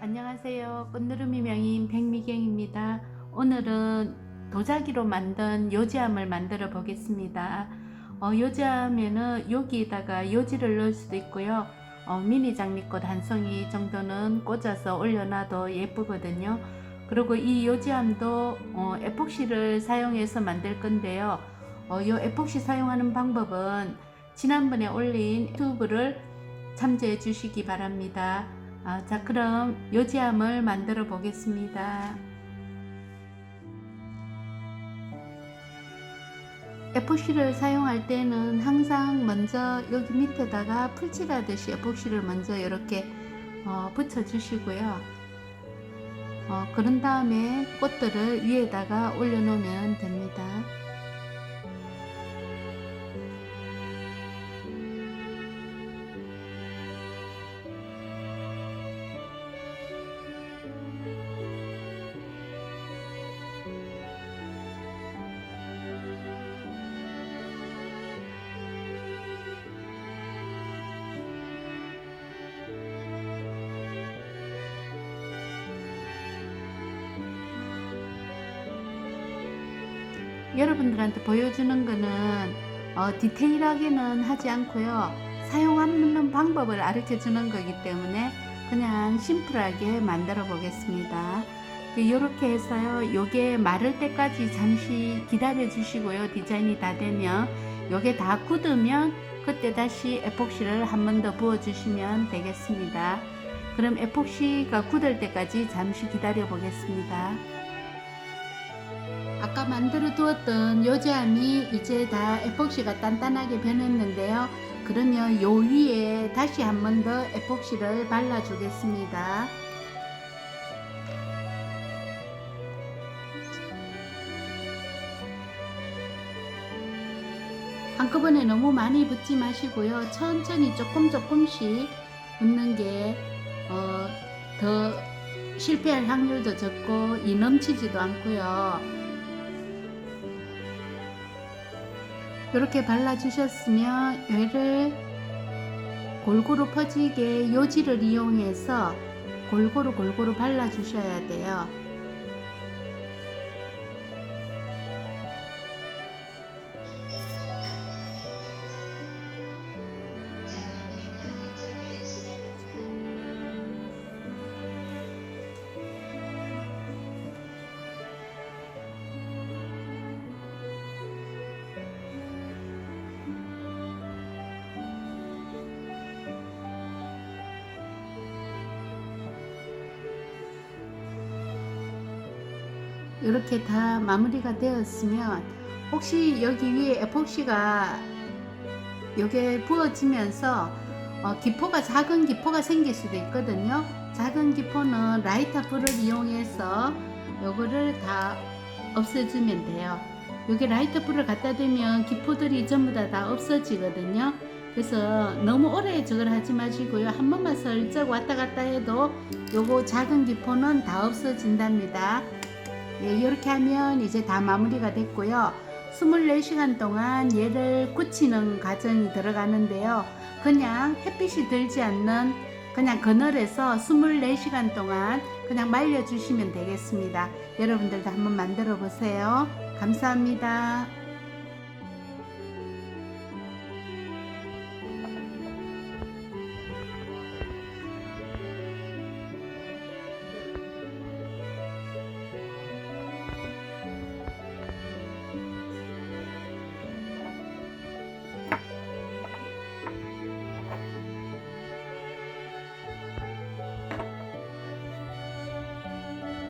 안녕하세요. 꽃누르미 명인 백미경입니다. 오늘은 도자기로 만든 요지함을 만들어 보겠습니다. 요지함에는 여기에다가 요지를 넣을 수도 있고요. 미니 장미꽃 한 송이 정도는 꽂아서 올려놔도 예쁘거든요. 그리고 이 요지함도 에폭시를 사용해서 만들 건데요. 이 에폭시 사용하는 방법은 지난번에 올린 유튜브를 참조해 주시기 바랍니다. 자, 그럼 요지함을 만들어 보겠습니다. 에폭시를 사용할 때는 항상 먼저 여기 밑에다가 풀칠하듯이 에폭시를 먼저 이렇게 붙여 주시고요. 그런 다음에 꽃들을 위에다가 올려 놓으면 됩니다. 여러분들한테 보여주는 거는 디테일하게는 하지 않고요. 사용하는 방법을 가르쳐 주는 거기 때문에 그냥 심플하게 만들어 보겠습니다. 이렇게 해서요. 요게 마를 때까지 잠시 기다려 주시고요. 디자인이 다 되면 요게 다 굳으면 그때 다시 에폭시를 한 번 더 부어 주시면 되겠습니다. 그럼 에폭시가 굳을 때까지 잠시 기다려 보겠습니다. 아까 만들어 두었던 요지함이 이제 다 에폭시가 단단하게 변했는데요. 그러면 요 위에 다시 한 번 더 에폭시를 발라 주겠습니다. 한꺼번에 너무 많이 붓지 마시고요. 천천히 조금씩 붓는 게 더 실패할 확률도 적고 이 넘치지도 않고요. 이렇게 발라주셨으면 얘를 골고루 퍼지게 요지를 이용해서 골고루 발라주셔야 돼요. 이렇게 다 마무리가 되었으면 혹시 여기 위에 에폭시가 요게 부어지면서 기포가 작은 기포가 생길 수도 있거든요. 작은 기포는 라이터 불을 이용해서 요거를 다 없애주면 돼요. 여기 라이터 불을 갖다 대면 기포들이 전부 다 없어지거든요. 그래서 너무 오래 저걸 하지 마시고요. 한 번만 슬쩍 왔다 갔다 해도 요거 작은 기포는 다 없어진답니다. 예, 이렇게 하면 이제 다 마무리가 됐고요. 24시간 동안 얘를 굳히는 과정이 들어가는데요. 그냥 햇빛이 들지 않는 그냥 그늘에서 24시간 동안 그냥 말려주시면 되겠습니다. 여러분들도 한번 만들어 보세요. 감사합니다.